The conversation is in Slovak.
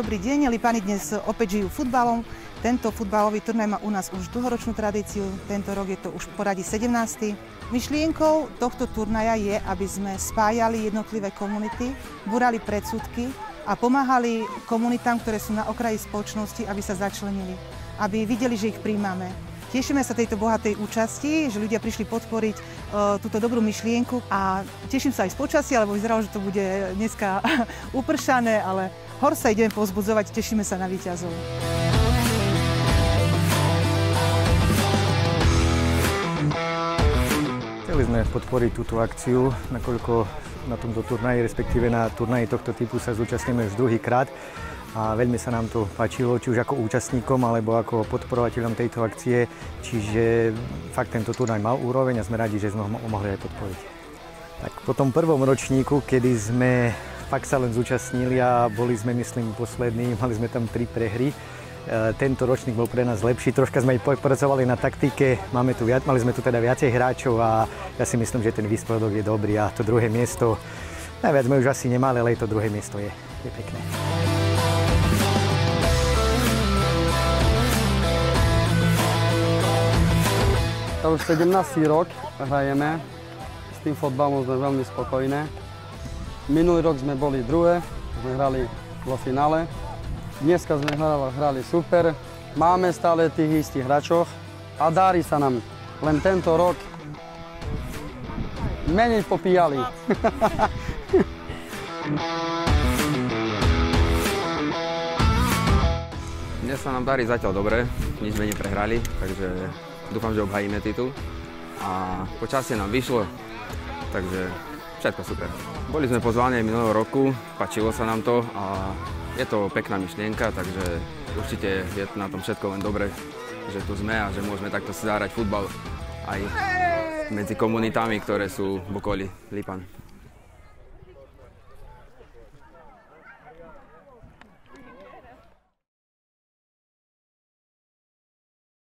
dobrý deň. Lipani dnes opäť žijú futbalom. Tento futbalový turnaj má u nás už dlhoročnú tradíciu. Tento rok je to už v poradí 17. Myšlienkou tohto turnaja je, aby sme spájali jednotlivé komunity, búrali predsudky a pomáhali komunitám, ktoré sú na okraji spoločnosti, aby sa začlenili, aby videli, že ich príjmame. Tešíme sa tejto bohatej účasti, že ľudia prišli podporiť túto dobrú myšlienku a teším sa aj z počasia, lebo vyzeralo, že to bude dneska upršané, ale hor sa ideme povzbudzovať, tešíme sa na víťazov. Chceli sme podporiť túto akciu, nakoľko na tomto turnaji, respektíve na turnaji tohto typu sa zúčastníme už druhýkrát. A veľmi sa nám to páčilo, či už ako účastníkom, alebo ako podporovateľom tejto akcie. Čiže fakt tento turnaj mal úroveň a sme radi, že sme ho mohli aj podporiť. Tak po tom prvom ročníku, kedy sme fakt sa len zúčastnili a boli sme, myslím, poslední, mali sme tam 3 prehry. Tento ročník bol pre nás lepší, troška sme aj pracovali na taktike, mali sme tu teda viacej hráčov a ja si myslím, že ten výsledok je dobrý a to druhé miesto, najviac sme už asi nemali, ale to druhé miesto je pekné. To už 17. rok hrajeme, s tým fotbalom sme veľmi spokojné. Minulý rok sme boli druhé, sme hrali vo finále. Dneska sme hrali super, máme stále tých istých hráčov a darí sa nám. Len tento rok menej popíjali. Dnes sa nám darí zatiaľ dobre, nič sme neprehrali, takže dúfam, že obhajíme titul. A počasie nám vyšlo, takže všetko super. Boli sme pozvaní aj minulého roku, páčilo sa nám to a je to pekná myšlienka, takže určite je na tom všetko len dobre, že tu sme a že môžeme takto si zahrať futbal aj medzi komunitami, ktoré sú v okolí Lipan.